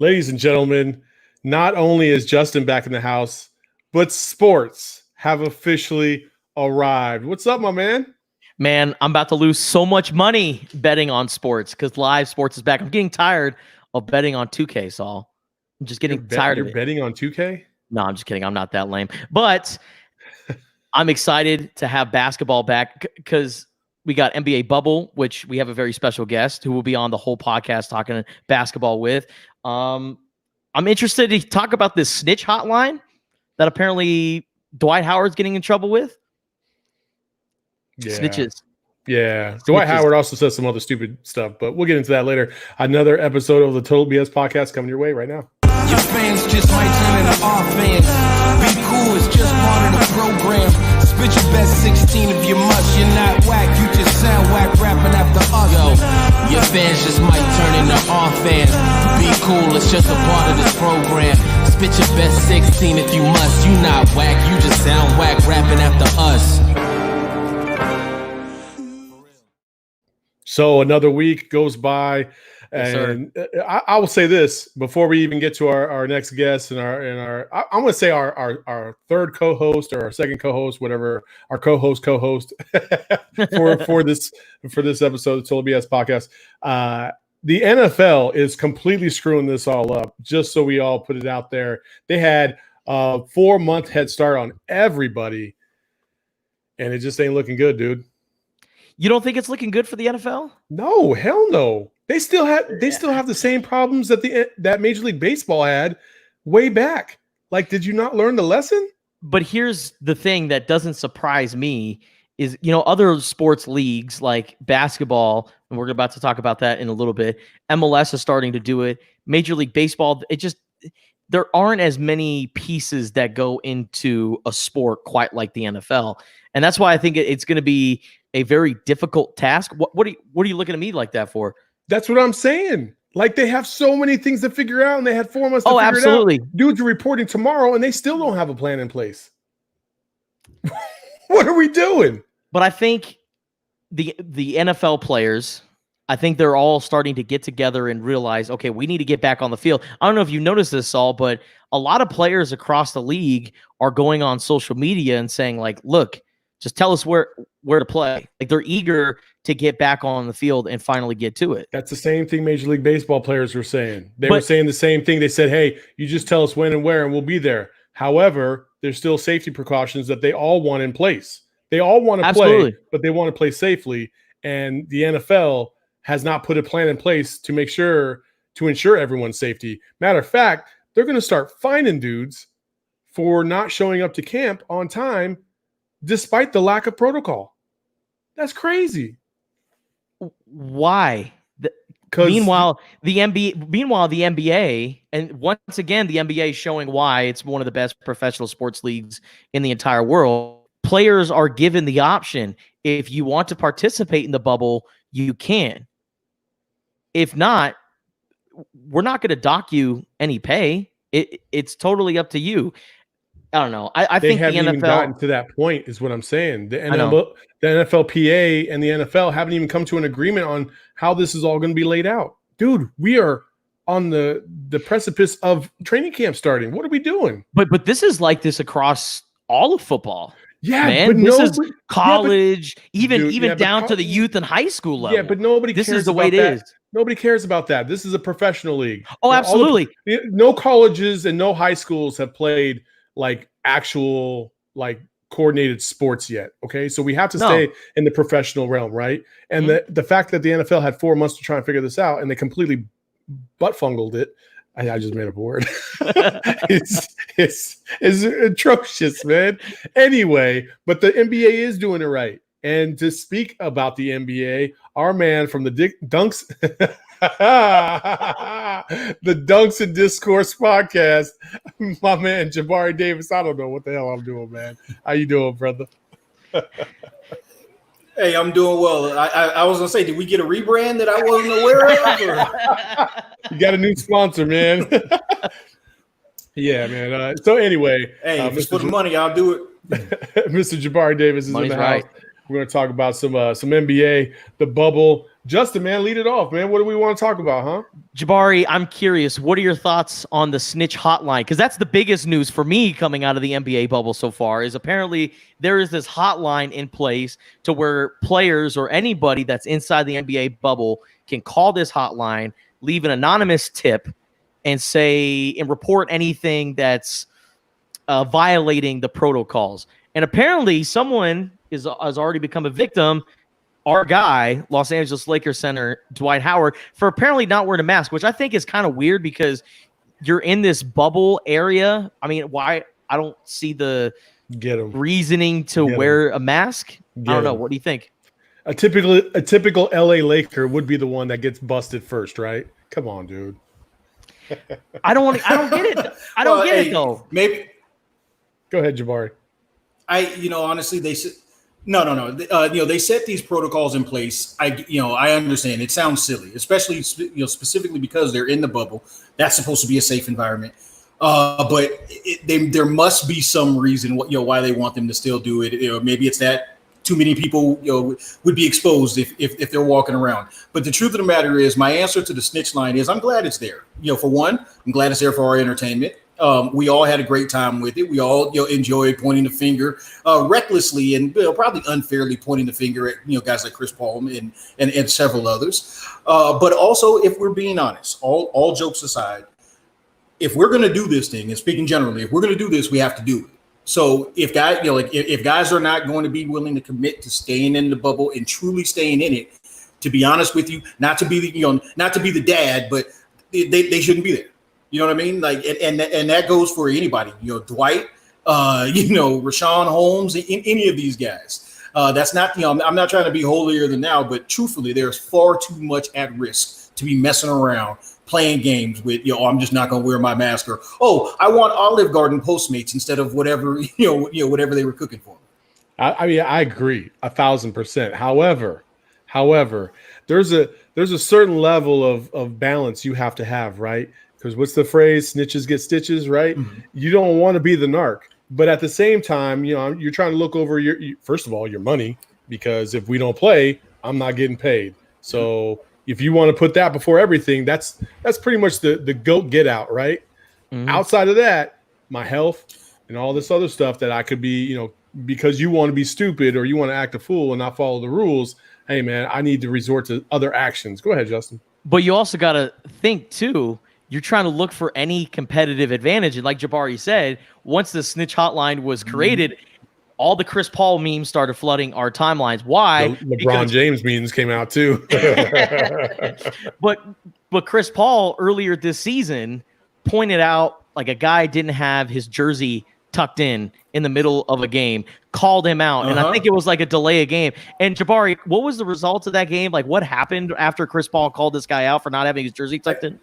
Ladies and gentlemen, not only is Justin back in the house, but sports have officially arrived. What's up, my man? Man, I'm about to lose so much money betting on sports because live sports is back. I'm getting tired of betting on 2K, Saul. I'm just getting tired of it. You're betting on 2K? No, I'm just kidding. I'm not that lame. But I'm excited to have basketball back because we got NBA Bubble, which we have a very special guest who will be on the whole podcast talking basketball with. I'm interested to talk about this snitch hotline that apparently Dwight Howard's getting in trouble with. Yeah. Snitches. Yeah. Dwight Howard also says some other stupid stuff, but we'll get into that later. Another episode of the Total BS podcast coming your way right now. Your fans just might turn into our fans. Be cool, it's just part of the program. Spit your best 16 if you must. You're not whack, you just sound whack rapping after us. Yo, your fans just might turn into our fans. Be cool, it's just a part of this program. Spit your best 16 if you must. You not whack, you just sound whack rapping after us. So another week goes by, and I will say this before we even get to our next guest and I'm going to say our third co-host or our second co-host, whatever our co-host for this episode of the Total BS podcast. The NFL is completely screwing this all up. Just so we all put it out there, they had a 4-month head start on everybody, and it just ain't looking good, dude. You don't think it's looking good for the NFL? No, hell no. They still have the same problems that Major League Baseball had way back. Like, did you not learn the lesson? But here's the thing that doesn't surprise me is, other sports leagues like basketball, and we're about to talk about that in a little bit. MLS is starting to do it. Major League Baseball, there aren't as many pieces that go into a sport quite like the NFL. And that's why I think it's going to be a very difficult task. What are you looking at me like that for? That's what I'm saying. Like, they have so many things to figure out, and they had 4 months to figure absolutely. it out. Dudes are reporting tomorrow, and they still don't have a plan in place. What are we doing? But I think the NFL players, I think they're all starting to get together and realize, okay, we need to get back on the field. I don't know if you noticed this, Saul, but a lot of players across the league are going on social media and saying, like, look, just tell us where to play. Like, they're eager to get back on the field and finally get to it. That's the same thing Major League Baseball players were saying. They were saying the same thing. They said, hey, you just tell us when and where, and we'll be there. However, there's still safety precautions that they all want in place. They all want to play, but they want to play safely. And the NFL has not put a plan in place to ensure everyone's safety. Matter of fact, they're going to start fining dudes for not showing up to camp on time despite the lack of protocol. That's crazy. Why? Meanwhile, the NBA, and once again, the NBA is showing why it's one of the best professional sports leagues in the entire world. Players are given the option. If you want to participate in the bubble, you can. If not, we're not going to dock you any pay. It's totally up to you. I don't know. I think the NFL even gotten to that point is what I'm saying. The NFLPA and the NFL haven't even come to an agreement on how this is all going to be laid out. Dude, we are on the precipice of training camp starting. What are we doing? But this is like this across all of football. Yeah, man. But this is college, even down to the youth and high school level. Yeah, but nobody cares. This is the way it is. Nobody cares about that. This is a professional league. Oh, absolutely. No colleges and no high schools have played like actual like coordinated sports yet. Okay. So we have to stay in the professional realm, right? And the fact that the NFL had 4 months to try and figure this out and they completely butt fungled it. I just made up a word. it's atrocious, man. Anyway, but the NBA is doing it right. And to speak about the NBA, our man from the Dunks the Dunks and Discourse podcast, my man Jabari Davis. I don't know what the hell I'm doing, man. How you doing, brother? Hey, I'm doing well. I was gonna say, did we get a rebrand that I wasn't aware of? You got a new sponsor, man. Yeah, man. So anyway, hey, if it's for the money, I'll do it. Mr. Jabari Davis is in the house. Right. We're going to talk about some NBA, the bubble, Justin, man, lead it off, man. What do we want to talk about, huh? Jabari, I'm curious. What are your thoughts on the snitch hotline? Because that's the biggest news for me coming out of the NBA bubble so far. Is apparently there is this hotline in place to where players or anybody that's inside the NBA bubble can call this hotline, leave an anonymous tip, and say and report anything that's violating the protocols. And apparently, someone has already become a victim. Our guy, Los Angeles Lakers center Dwight Howard, for apparently not wearing a mask, which I think is kind of weird because you're in this bubble area. I mean, why? I don't see the reasoning to wear a mask. I don't know. What do you think? A typical LA Laker would be the one that gets busted first, right? Come on, dude. I don't get it. I don't get it though. Maybe. Go ahead, Jabari. Honestly, they said. No. They set these protocols in place. I understand. It sounds silly, especially specifically because they're in the bubble. That's supposed to be a safe environment. But there must be some reason why they want them to still do it. Maybe it's that too many people would be exposed if they're walking around. But the truth of the matter is, my answer to the snitch line is I'm glad it's there. For one, I'm glad it's there for our entertainment. We all had a great time with it. We all enjoyed pointing the finger recklessly and probably unfairly pointing the finger at guys like Chris Paul and several others. But also, if we're being honest, all jokes aside, if we're going to do this thing, and speaking generally, if we're going to do this, we have to do it. So if guys, if guys are not going to be willing to commit to staying in the bubble and truly staying in it, to be honest with you, not to be the dad, but they shouldn't be there. You know what I mean? Like, and that goes for anybody. Dwight, Rashawn Holmes, any of these guys. That's not. I'm not trying to be holier than thou, but truthfully, there's far too much at risk to be messing around playing games with. I'm just not going to wear my mask, or I want Olive Garden Postmates instead of whatever whatever they were cooking for me. I agree 1,000%. However, there's a certain level of balance you have to have, right? Because what's the phrase? Snitches get stitches, right? Mm-hmm. You don't want to be the narc, but at the same time, you're trying to look over first of all, your money, because if we don't play, I'm not getting paid. So if you want to put that before everything, that's pretty much the goat get out, right? Mm-hmm. Outside of that, my health and all this other stuff that I could be, because you want to be stupid or you want to act a fool and not follow the rules. Hey man, I need to resort to other actions. Go ahead, Justin. But you also got to think too. You're trying to look for any competitive advantage. And like Jabari said, once the snitch hotline was created, all the Chris Paul memes started flooding our timelines. Why? LeBron James memes came out too. But Chris Paul earlier this season pointed out like a guy didn't have his jersey tucked in the middle of a game, called him out. And I think it was like a delay of game. And Jabari, what was the result of that game? Like what happened after Chris Paul called this guy out for not having his jersey tucked in?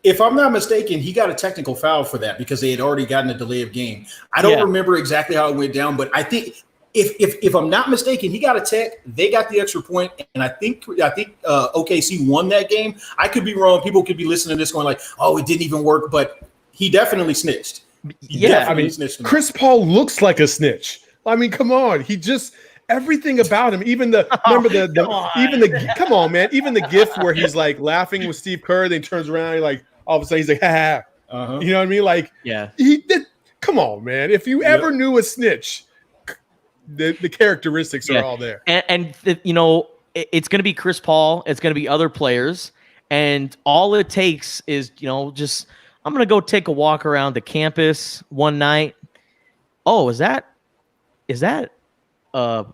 If I'm not mistaken, he got a technical foul for that because they had already gotten a delay of game. I don't remember exactly how it went down, but I think if I'm not mistaken, he got a tech. They got the extra point, and I think OKC won that game. I could be wrong. People could be listening to this going like, "Oh, it didn't even work," but he definitely snitched. Snitched. Chris Paul looks like a snitch. I mean, come on, he just. Everything about him, even come on, man, even the gif where he's like laughing with Steve Kerr, then turns around, like all of a sudden he's like, ha ha. You know what I mean? Like, he did. Come on, man. If you ever knew a snitch, the characteristics are all there. And it's going to be Chris Paul. It's going to be other players, and all it takes is just I'm going to go take a walk around the campus one night. Oh, is that a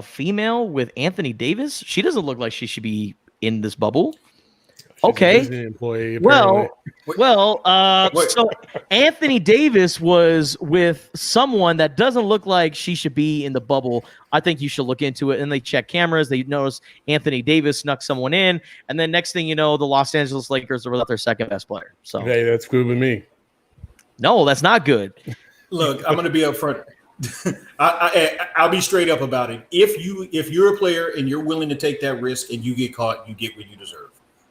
female with Anthony Davis? She doesn't look like she should be in this bubble. Okay. Employee, so Anthony Davis was with someone that doesn't look like she should be in the bubble. I think you should look into it. And they check cameras. They notice Anthony Davis snuck someone in. And then next thing you know, the Los Angeles Lakers are without their second best player. So hey, that's good with me. No, that's not good. Look, I'm going to be upfront. I'll be straight up about it. If you're a player and you're willing to take that risk and you get caught, you get what you deserve.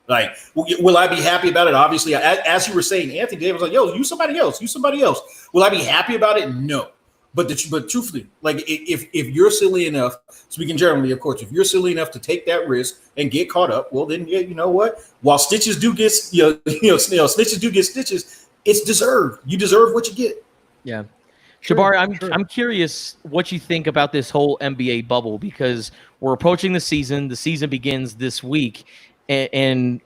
Like, will I be happy about it? Obviously, as you were saying, Anthony Davis was like, yo, you somebody else. Will I be happy about it? No. But truthfully, like if you're silly enough, speaking generally, of course, if you're silly enough to take that risk and get caught up, well, then yeah, you know what? While stitches do get snitches do get stitches, it's deserved. You deserve what you get. Yeah. Jabari, I'm curious what you think about this whole NBA bubble, because we're approaching the season. The season begins this week, and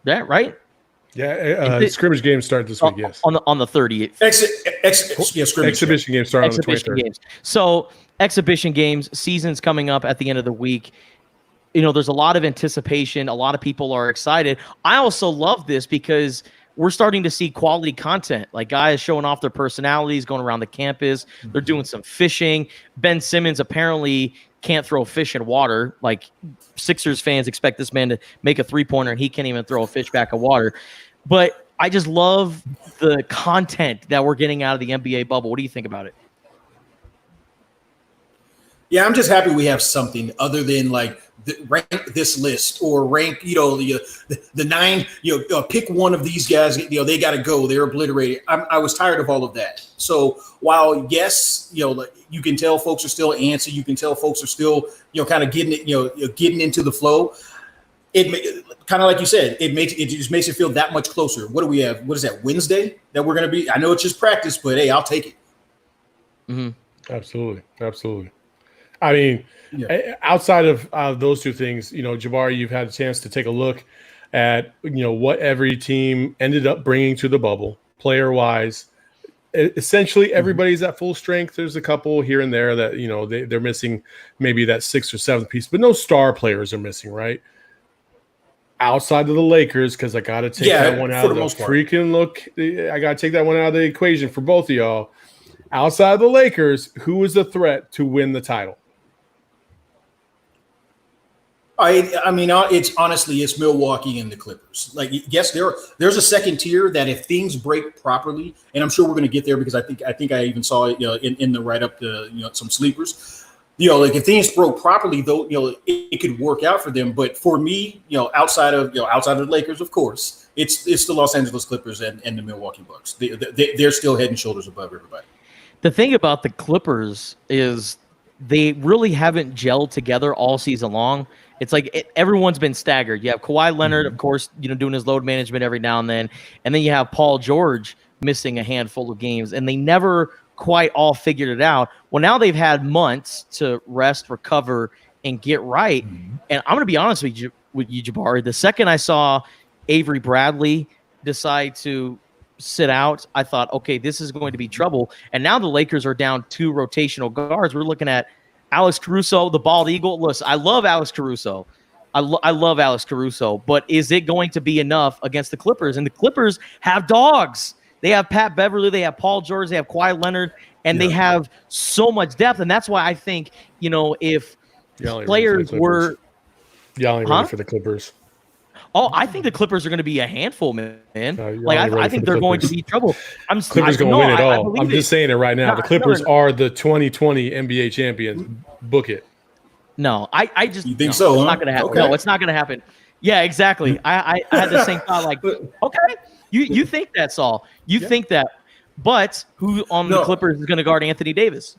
that right? Yeah, scrimmage games start this week. Yes, on the 30th. Exhibition games start on the 23rd. So exhibition games, season's coming up at the end of the week. You know, there's a lot of anticipation. A lot of people are excited. I also love this because we're starting to see quality content, like guys showing off their personalities, going around the campus. They're doing some fishing. Ben Simmons apparently can't throw fish in water. Like, Sixers fans expect this man to make a three-pointer, and he can't even throw a fish back in water. But I just love the content that we're getting out of the NBA bubble. What do you think about it? Yeah, I'm just happy we have something other than like rank this list or rank, the nine, pick one of these guys, they got to go. They're obliterated. I was tired of all of that. So while, yes, you can tell folks are still antsy, you can tell folks are still, kind of getting it, getting into the flow. It kind of like you said, it just makes it feel that much closer. What do we have? What is that, Wednesday that we're going to be? I know it's just practice, but hey, I'll take it. Mm-hmm. Absolutely. I mean, outside of those two things, Jabari, you've had a chance to take a look at, what every team ended up bringing to the bubble, player-wise. Essentially, everybody's at full strength. There's a couple here and there that, they're missing maybe that sixth or seventh piece, but no star players are missing, right? Outside of the Lakers, because I got to take that one out of the freaking look. I got to take that one out of the equation for both of y'all. Outside of the Lakers, who is the threat to win the title? I mean, it's Milwaukee and the Clippers. Like, yes, there's a second tier that if things break properly, and I'm sure we're going to get there because I think I even saw it, in the write up, some sleepers. Like if things broke properly, though, it could work out for them. But for me, outside of the Lakers, of course, it's the Los Angeles Clippers and the Milwaukee Bucks. They're still head and shoulders above everybody. The thing about the Clippers is they really haven't gelled together all season long. It's like everyone's been staggered. You have Kawhi Leonard, of course, doing his load management every now and then you have Paul George missing a handful of games, and they never quite all figured it out. Well, now they've had months to rest, recover, and get right. And I'm going to be honest with you, Jabari. The second I saw Avery Bradley decide to sit out, I thought, okay, this is going to be trouble. And now the Lakers are down 2 rotational guards. We're looking at Alex Caruso, the bald eagle. Listen, I love Alex Caruso. I love Alex Caruso, but is it going to be enough against the Clippers? And the Clippers have dogs. They have Pat Beverly, they have Paul George, they have Kawhi Leonard, and they have so much depth. And that's why I think, if players were – Y'all ain't ready for the Clippers. Oh, I think the Clippers are going to be a handful, man. I think they're going to be trouble. Clippers going to win it all. I'm just saying it right now. The Clippers are the 2020 NBA champions. Book it. No, I just you think so? It's huh? not going to happen. Okay. No, it's not going to happen. Yeah, exactly. I had the same thought. Like, okay, you think that, Saul? You think that? But who on the Clippers is going to guard Anthony Davis?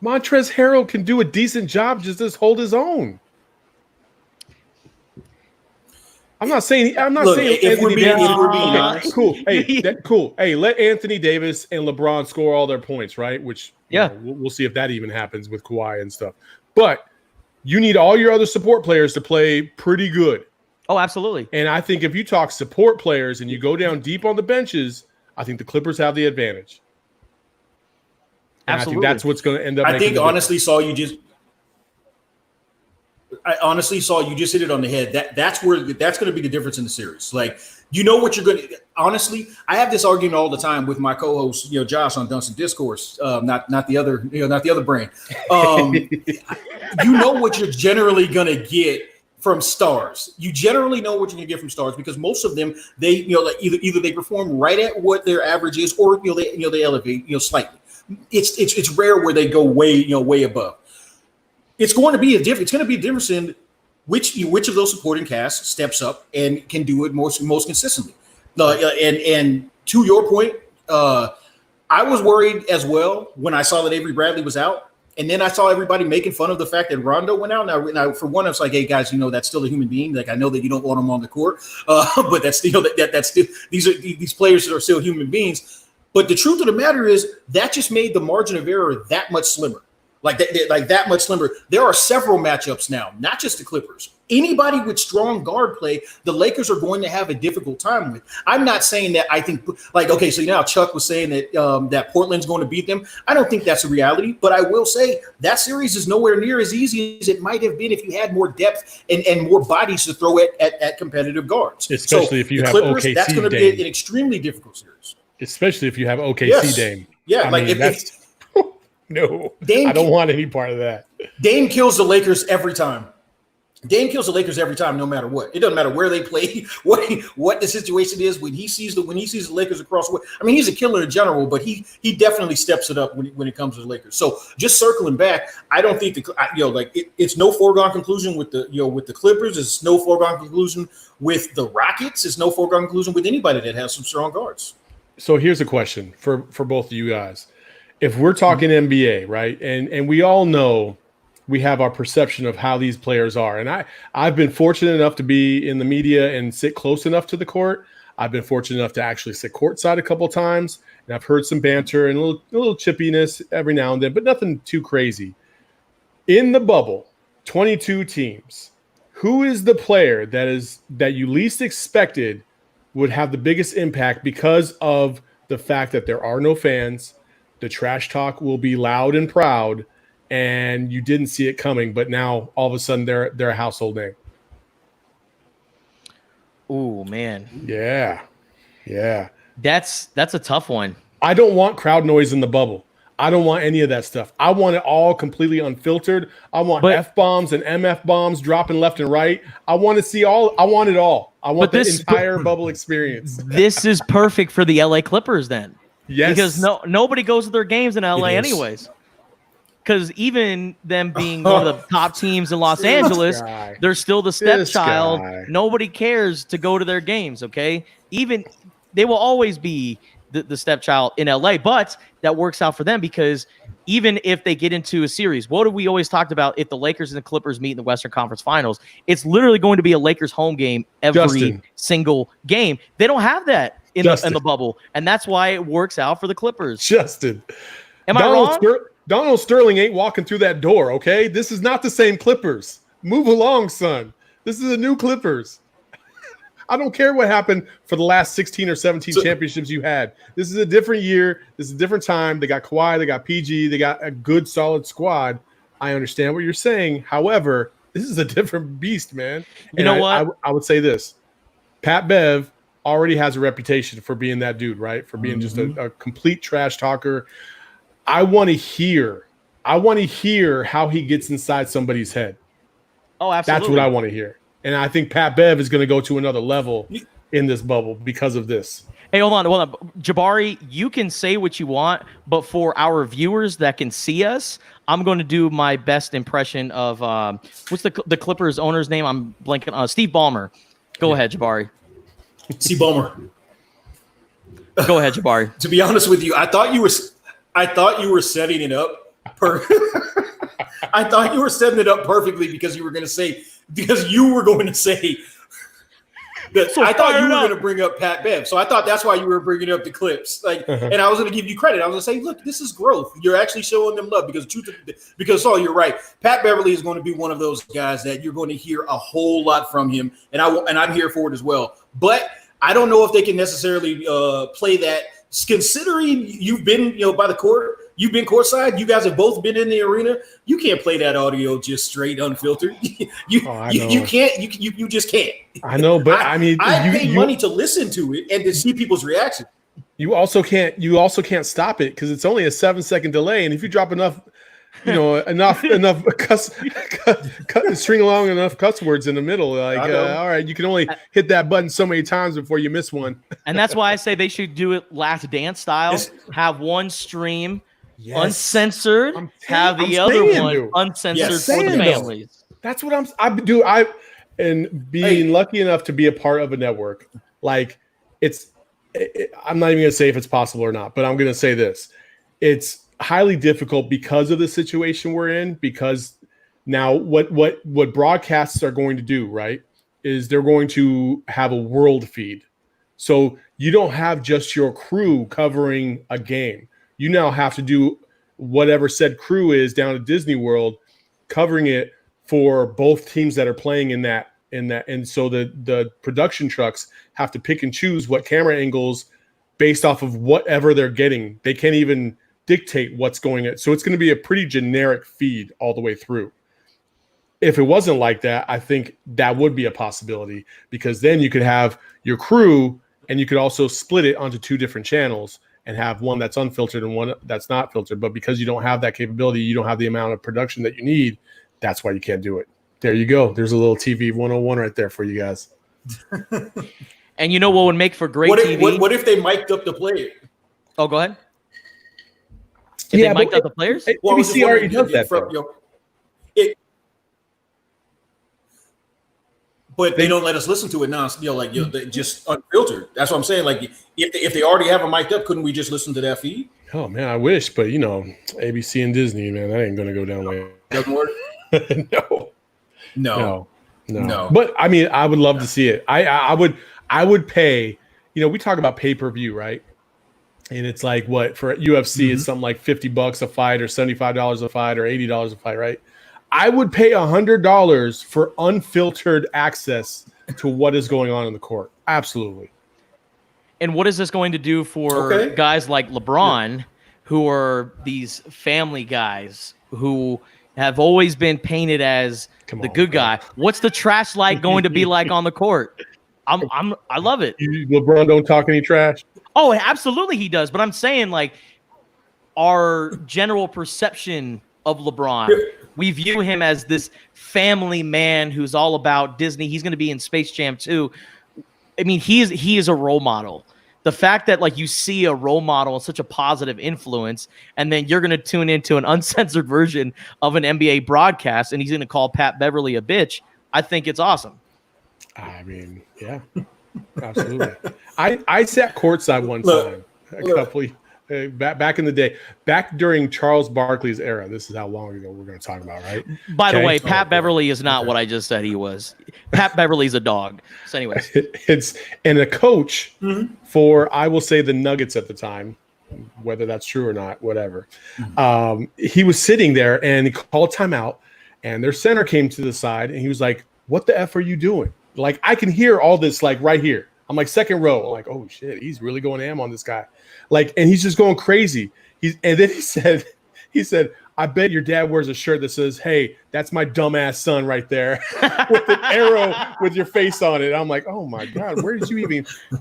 Montrezl Harrell can do a decent job. Just hold his own. I'm not saying if we're being honest. Cool. Hey, cool. Hey, let Anthony Davis and LeBron score all their points, right? Which we'll see if that even happens with Kawhi and stuff. But you need all your other support players to play pretty good. Oh, absolutely. And I think if you talk support players and you go down deep on the benches, I think the Clippers have the advantage. And absolutely. I think that's what's going to end up. I think honestly, Saul, you just hit it on the head. That's going to be the difference in the series. Like, what you're going to – honestly, I have this argument all the time with my co-host, Josh on Dunks and Discourse, not the other, not the other brain. What you're generally going to get from stars. You generally know what you're going to get from stars because most of them, they either they perform right at what their average is or they elevate slightly. It's rare where they go way above. It's going to be a difference in which of those supporting casts steps up and can do it most consistently. And to your point, I I was worried as well when I saw that Avery Bradley was out. And then I saw everybody making fun of the fact that Rondo went out. Now, for one, it's like, hey guys, that's still a human being. Like, I know that you don't want him on the court, but that's still that's still these players are still human beings. But the truth of the matter is that just made the margin of error that much slimmer. Like that much slimmer. There are several matchups now, not just the Clippers. Anybody with strong guard play, the Lakers are going to have a difficult time with. I'm not saying that I think okay, so now Chuck was saying that that Portland's going to beat them. I don't think that's a reality, but I will say that series is nowhere near as easy as it might have been if you had more depth and more bodies to throw at competitive guards. Especially if you have Clippers, OKC. That's going to be an extremely difficult series. Especially if you have OKC Dame. Yeah, no, Dame, I don't want any part of that. Dame kills the Lakers every time. No matter what. It doesn't matter where they play, what the situation is. When he sees the Lakers across the way, I mean, he's a killer in general, but he definitely steps it up when it comes to the Lakers. So just circling back, I don't think it's no foregone conclusion with the Clippers. It's no foregone conclusion with the Rockets. It's no foregone conclusion with anybody that has some strong guards. So here's a question for both of you guys. If we're talking NBA, right, and we all know we have our perception of how these players are, and I've been fortunate enough to be in the media and sit close enough to the court. I've been fortunate enough to actually sit courtside a couple of times, and I've heard some banter and a little chippiness every now and then, but nothing too crazy. In the bubble, 22 teams. Who is the player that you least expected would have the biggest impact because of the fact that there are no fans? The trash talk will be loud and proud, and you didn't see it coming, but now all of a sudden they're a household name. Oh man. Yeah. That's a tough one. I don't want crowd noise in the bubble. I don't want any of that stuff. I want it all completely unfiltered. I want F-bombs and MF bombs dropping left and right. I want to see all. I want it all. I want the entire bubble experience. This is perfect for the LA Clippers then. Yes. Because nobody goes to their games in LA anyways. Because even them being one of the top teams in Los Angeles, they're still the stepchild. Nobody cares to go to their games, okay? Even they will always be the stepchild in LA, but that works out for them because even if they get into a series, what have we always talked about if the Lakers and the Clippers meet in the Western Conference Finals? It's literally going to be a Lakers home game every single game. They don't have that in the bubble, and that's why it works out for the Clippers. Justin. Am I wrong? Donald Sterling ain't walking through that door, okay? This is not the same Clippers. Move along, son. This is a new Clippers. I don't care what happened for the last 16 or 17 championships you had. This is a different year. This is a different time. They got Kawhi. They got PG. They got a good, solid squad. I understand what you're saying. However, this is a different beast, man. You know what? I would say this. Pat Bev already has a reputation for being that dude, right? For being just a complete trash talker. I want to hear how he gets inside somebody's head. Oh, absolutely. That's what I want to hear. And I think Pat Bev is going to go to another level in this bubble because of this. Hey, hold on. Jabari, you can say what you want, but for our viewers that can see us, I'm going to do my best impression of what's the Clippers owner's name? I'm blanking. Steve Ballmer. Go ahead, Jabari. Steve Ballmer. Go ahead, Jabari. To be honest with you, I thought you were setting it up. I thought you were setting it up perfectly because you were going to say that. So I thought you were going to bring up Pat Bev. So I thought that's why you were bringing up the Clips. And I was going to give you credit. I was going to say, look, this is growth. You're actually showing them love because you're right. Pat Beverly is going to be one of those guys that you're going to hear a whole lot from him. And I'm here for it as well. But I don't know if they can necessarily play that, considering you've been, by the court. You've been courtside. You guys have both been in the arena. You can't play that audio just straight, unfiltered. You can't. You just can't. I know, but I mean, I pay money to listen to it and to see people's reaction. You also can't stop it because it's only a 7-second delay, and if you drop enough string along enough cuss words in the middle, all right, you can only hit that button so many times before you miss one. And that's why I say they should do it Last Dance style. Have one stream. Yes. Uncensored, have the other one uncensored for the families. That's what being lucky enough to be a part of a network. Like I'm not even going to say if it's possible or not, but I'm going to say this. It's highly difficult because of the situation we're in, because now what broadcasts are going to do, right, is they're going to have a world feed. So you don't have just your crew covering a game. You now have to do whatever said crew is down at Disney World, covering it for both teams that are playing in that. And so the production trucks have to pick and choose what camera angles based off of whatever they're getting. They can't even dictate what's going on. So it's going to be a pretty generic feed all the way through. If it wasn't like that, I think that would be a possibility, because then you could have your crew and you could also split it onto two different channels and have one that's unfiltered and one that's not filtered. But because you don't have that capability, you don't have the amount of production that you need. That's why you can't do it. There you go. There's a little TV 101 right there for you guys. And you know what would make for great TV? What if they mic'd up the player? Oh, go ahead. If they mic'd up the players? Well, ABC already does that. But they don't let us listen to it now. They just unfiltered. That's what I'm saying. Like, if they already have it mic'd up, couldn't we just listen to that feed? Oh man, I wish, but ABC and Disney, man, that ain't gonna go down like Doesn't work. No. But I mean, I would love to see it. I would pay. We talk about pay-per-view, right? And it's like what for UFC, it's something like $50 a fight, or $75 a fight, or $80 a fight, right? I would pay $100 for unfiltered access to what is going on in the court. Absolutely. And what is this going to do for guys like LeBron, who are these family guys who have always been painted as the good guy? What's the trash like going to be like on the court? I love it. LeBron don't talk any trash. Oh, absolutely he does. But I'm saying, like, our general perception of LeBron, we view him as this family man who's all about Disney. He's going to be in Space Jam 2. I mean, he is a role model. The fact that, like, you see a role model and such a positive influence, and then you're going to tune into an uncensored version of an NBA broadcast, and he's going to call Pat Beverly a bitch, I think it's awesome. I mean, yeah, absolutely. I sat courtside one time, back in the day, back during Charles Barkley's era. This is how long ago we're going to talk about, right? By the way, Pat Beverly is not what I just said he was. Pat Beverly's a dog. So anyways. And a coach for, I will say, the Nuggets at the time, whether that's true or not, whatever. He was sitting there and he called timeout, and their center came to the side and he was like, "What the F are you doing?" Like, I can hear all this, like, right here. I'm like, second row. I'm like, oh shit, he's really going ham on this guy. Like, and he's just going crazy. And then he said, "I bet your dad wears a shirt that says, 'Hey, that's my dumbass son right there,' with an arrow with your face on it." I'm like, oh my God,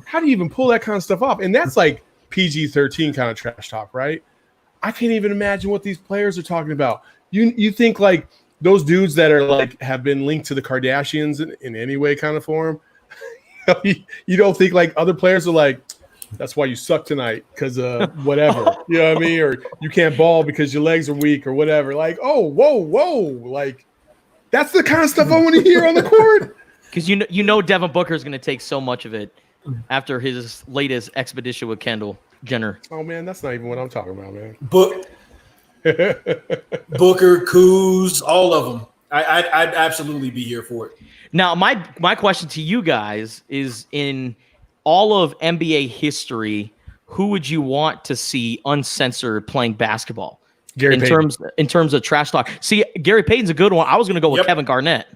how do you even pull that kind of stuff off? And that's like PG-13 kind of trash talk, right? I can't even imagine what these players are talking about. You think like those dudes that are like have been linked to the Kardashians in any way, kind of form. You don't think like other players are like, "That's why you suck tonight, because whatever," you know what I mean? Or you can't ball because your legs are weak or whatever. Like, oh, whoa. Like, that's the kind of stuff I want to hear on the court. Because you know Devin Booker is going to take so much of it after his latest expedition with Kendall Jenner. Oh, man, that's not even what I'm talking about, man. Booker, Kuz, all of them. I'd absolutely be here for it. Now, my question to you guys is, in all of NBA history, who would you want to see uncensored playing basketball? Gary Payton. In terms of trash talk. See, Gary Payton's a good one. I was going to go with Kevin Garnett.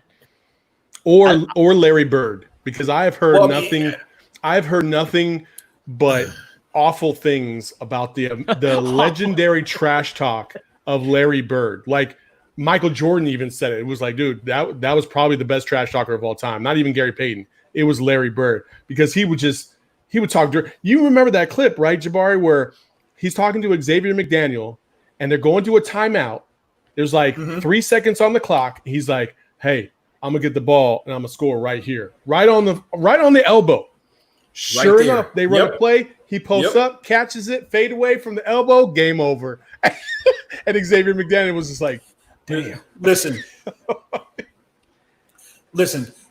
Or Larry Bird, because I've heard nothing. I've heard nothing but awful things about the legendary trash talk of Larry Bird. Like, Michael Jordan even said it. It was like, dude, that was probably the best trash talker of all time. Not even Gary Payton. It was Larry Bird, because he would talk. You remember that clip, right, Jabari, where he's talking to Xavier McDaniel and they're going to a timeout. There's like 3 seconds on the clock. He's like, "Hey, I'm gonna get the ball and I'm gonna score right here, right on the elbow." Sure enough, they run a play. He posts up, catches it, fade away from the elbow, game over. And Xavier McDaniel was just like, "Damn." Listen.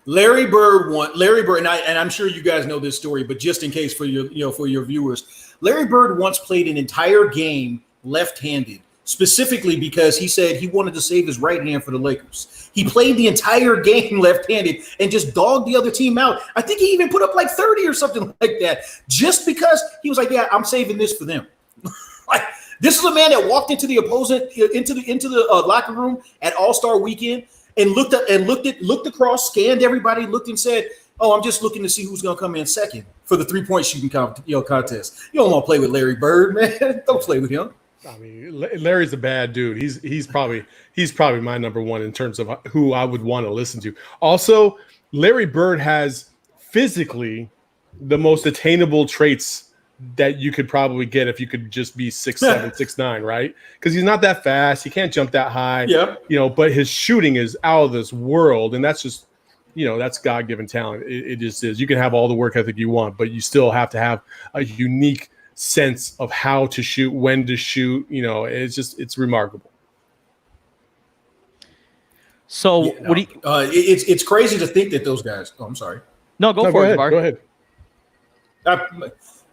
Larry Bird, and I'm sure you guys know this story, but just in case for your viewers, Larry Bird once played an entire game left-handed, specifically because he said he wanted to save his right hand for the Lakers. He played the entire game left-handed and just dogged the other team out. I think he even put up like 30 or something like that, just because he was like, "Yeah, I'm saving this for them." Like, this is a man that walked into the locker room at All-Star Weekend and looked across, scanned everybody, looked and said, "Oh, I'm just looking to see who's going to come in second for the three-point shooting contest." You don't want to play with Larry Bird, man. Don't play with him. I mean, Larry's a bad dude. He's probably my number one in terms of who I would want to listen to. Also, Larry Bird has physically the most attainable traits that you could probably get if you could just be 6'7", 6'9", right? Because he's not that fast. He can't jump that high. Yeah. But his shooting is out of this world, and that's just, that's God-given talent. It just is. You can have all the work ethic you want, but you still have to have a unique sense of how to shoot, when to shoot. It's remarkable. So what do you? It's crazy to think that those guys. Oh, I'm sorry. No, go for it, Jabari. Go ahead.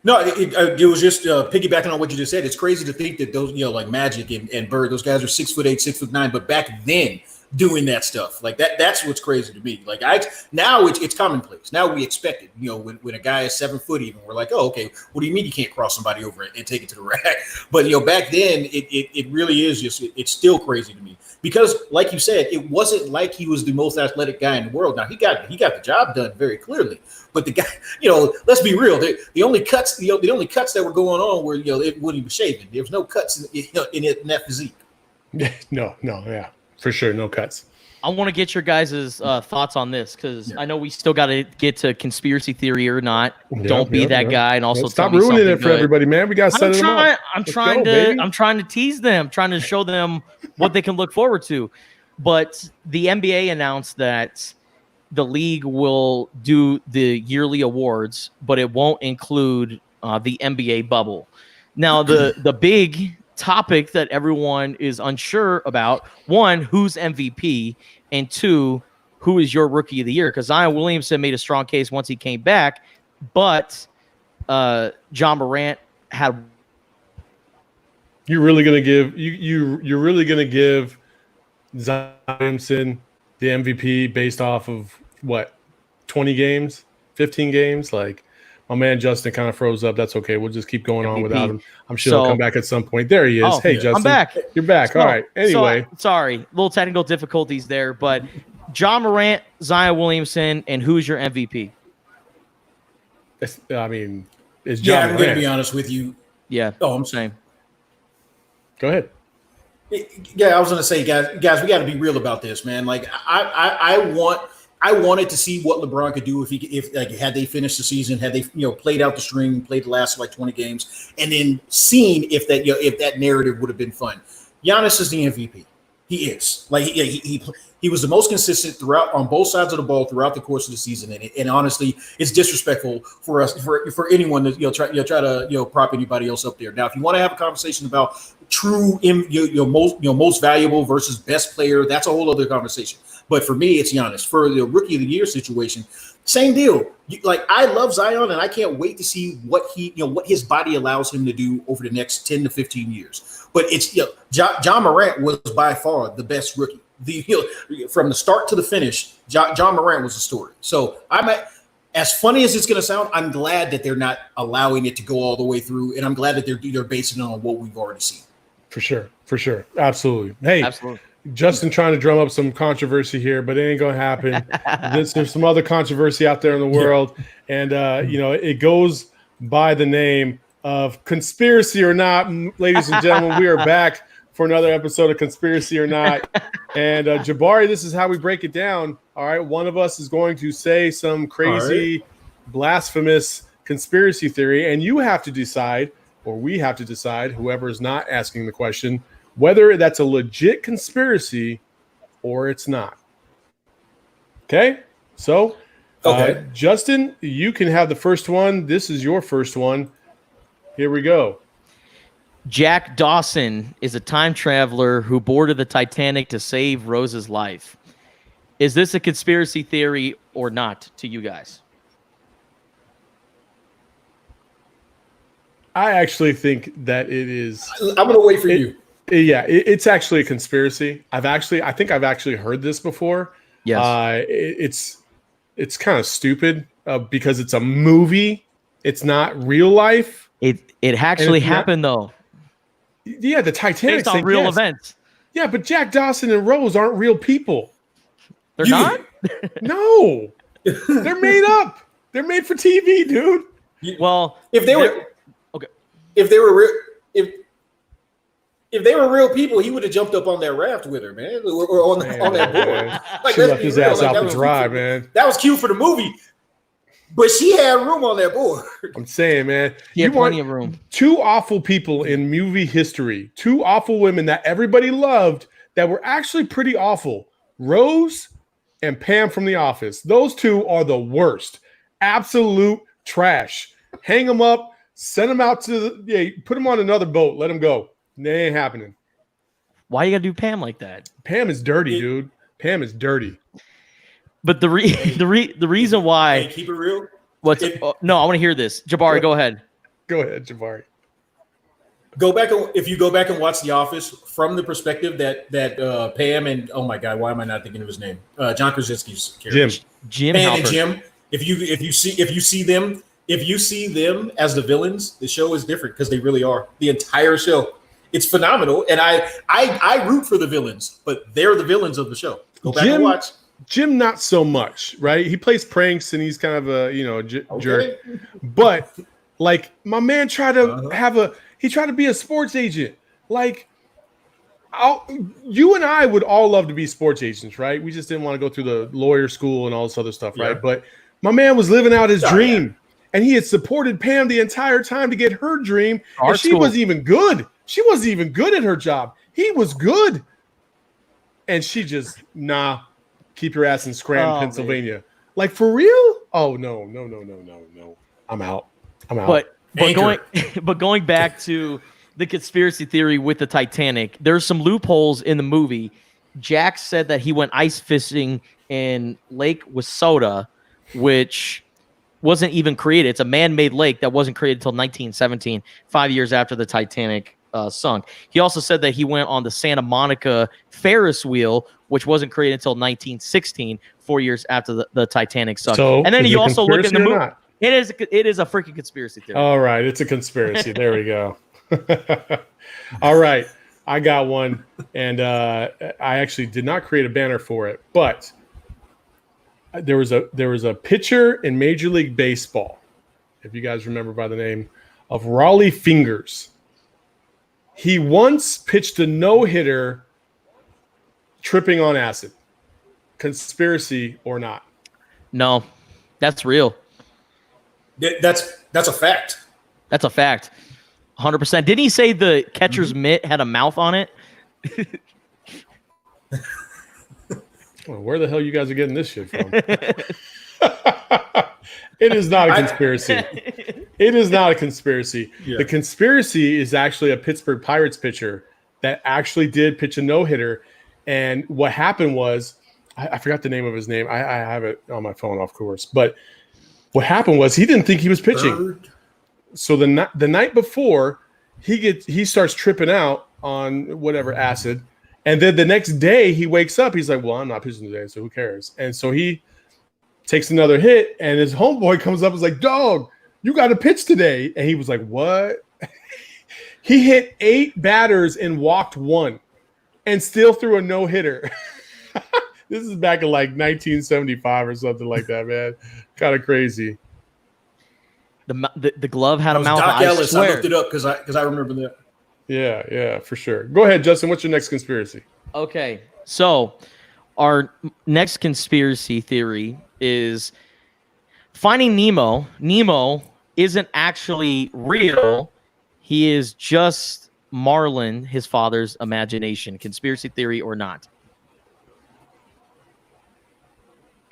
No, it was just piggybacking on what you just said. It's crazy to think that those, like Magic and Bird, those guys are 6'8", 6'9", but back then doing that stuff like that's what's crazy to me. Like now it's commonplace. Now we expect it. When a guy is 7 foot even, we're like, oh, okay, what do you mean you can't cross somebody over and take it to the rack? But back then it really is just it's still crazy to me. Because, like you said, it wasn't like he was the most athletic guy in the world. Now he got the job done very clearly, but the guy, let's be real. The only cuts that were going on were when he was shaving. There was no cuts in that physique. No, yeah, for sure, no cuts. I want to get your guys' thoughts on this because I know we still got to get to conspiracy theory or not. Don't be that guy, and also stop ruining it for everybody, man. We got to set them up. I'm trying to tease them, trying to show them what they can look forward to. But the NBA announced that the league will do the yearly awards, but it won't include the NBA bubble. Now, the big topic that everyone is unsure about: one, who's MVP, and two, who is your rookie of the year? Because Zion Williamson made a strong case once he came back, but John Morant had. You're really gonna give you're really gonna give Zion Williamson the MVP based off of what, 20 games, 15 games? Like, my man Justin kind of froze up. That's okay. We'll just keep going on without him. I'm sure he'll come back at some point. There he is. Hey, Justin. I'm back. You're back. All right. Anyway. Sorry. Little technical difficulties there, but John Morant, Zion Williamson, and who's your MVP? It's John I'm Morant. going to be honest with you. Yeah. Oh, I'm saying. Go ahead. Yeah, I was going to say, guys, we got to be real about this, man. Like, I wanted to see what LeBron could do if had they finished the season, had they played out the string, played the last like 20 games, and then seen if that narrative would have been fun. Giannis is the MVP. He is. Like he was the most consistent throughout on both sides of the ball throughout the course of the season, and honestly, it's disrespectful for us for anyone to try to prop anybody else up there. Now, if you want to have a conversation about true most valuable versus best player, that's a whole other conversation. But for me, it's Giannis. For the rookie of the year situation, same deal. Like, I love Zion, and I can't wait to see what what his body allows him to do over the next 10 to 15 years. But it's John Morant was by far the best rookie. From the start to the finish, John Morant was the story. So as funny as it's going to sound, I'm glad that they're not allowing it to go all the way through, and I'm glad that they're basing it on what we've already seen. For sure, absolutely. Hey, absolutely. Justin trying to drum up some controversy here, but it ain't gonna happen. There's some other controversy out there in the world, and it goes by the name of Conspiracy or Not. Ladies and gentlemen, we are back for another episode of Conspiracy or Not. And Jabari, this is how we break it down. All right, one of us is going to say some crazy, blasphemous conspiracy theory, and you have to decide, or we have to decide, whoever is not asking the question, whether that's a legit conspiracy or it's not. Okay? So, Justin, you can have the first one. This is your first one. Here we go. Jack Dawson is a time traveler who boarded the Titanic to save Rose's life. Is this a conspiracy theory or not to you guys? I actually think that it is. I'm going to wait for you. Yeah, it's actually a conspiracy. I think I've actually heard this before. Yes. It's kind of stupid because it's a movie. It's not real life. It actually happened though. Yeah, the Titanic based on real events. Yeah, but Jack Dawson and Rose aren't real people. They're not? No. They're made up. They're made for TV, dude. Well, if they were okay. If they were real if they were real people, he would have jumped up on that raft with her, man, or on that board. Like, she left his ass out to dry, man. That was cute for the movie, but she had room on that board. I'm saying, man, you had plenty of room. Two awful people in movie history, two awful women that everybody loved that were actually pretty awful. Rose and Pam from The Office. Those two are the worst. Absolute trash. Hang them up, send them out to put them on another boat, let them go. They ain't happening. Why you gotta do Pam like that? Pam is dirty, dude. Pam is dirty. But the reason why keep it real. No, I want to hear this. Jabari, go ahead. Go ahead, Jabari. If you go back and watch The Office from the perspective that Pam and oh my God, why am I not thinking of his name? John Krasinski's character. Jim Pam Halpert. and Jim. If you see them as the villains, the show is different because they really are. The entire show. It's phenomenal, and I root for the villains, but they're the villains of the show. Go back and watch. Jim, not so much, right? He plays pranks, and he's kind of a jerk. But like my man tried to tried to be a sports agent. Like, you and I would all love to be sports agents, right? We just didn't want to go through the lawyer school and all this other stuff, right? But my man was living out his dream, and he had supported Pam the entire time to get her dream, and she wasn't even good. She wasn't even good at her job. He was good. And she just, keep your ass in Scranton, Pennsylvania. Man. Like, for real? Oh, no. I'm out. But going back to the conspiracy theory with the Titanic, there's some loopholes in the movie. Jack said that he went ice fishing in Lake Wissota, which wasn't even created. It's a man-made lake that wasn't created until 1917, 5 years after the Titanic sunk. He also said that he went on the Santa Monica Ferris wheel, which wasn't created until 1916, 4 years after the Titanic sunk. So, and then you also look at the movie. It is a freaking conspiracy theory. All right, it's a conspiracy. There we go. All right, I got one, and I actually did not create a banner for it, but there was a pitcher in Major League Baseball, if you guys remember by the name of Raleigh Fingers. He once pitched a no-hitter tripping on acid. Conspiracy or not? No, that's real. That's a fact. That's a fact. 100%. Didn't he say the catcher's mitt had a mouth on it? Well, where the hell you guys are getting this shit from? It is not a conspiracy. It is not a conspiracy. Yeah. The conspiracy is actually a Pittsburgh Pirates pitcher that actually did pitch a no-hitter. And what happened was, I forgot the name of his name. I have it on my phone, of course. But what happened was he didn't think he was pitching. So the night before, he starts tripping out on whatever acid. And then the next day he wakes up. He's like, well, I'm not pitching today, so who cares? And so he takes another hit, and his homeboy comes up and is like, dog, you got to pitch today. And he was like, what? He hit 8 batters and walked 1 and still threw a no-hitter. This is back in like 1975 or something like that, man. Kind of crazy. The glove had a mouth. Doc Ellis. I looked it up because I remember that. Yeah, for sure. Go ahead, Justin. What's your next conspiracy? Okay, so our next conspiracy theory is Finding Nemo. Nemo isn't actually real. He is just Marlin, his father's imagination. Conspiracy theory or not?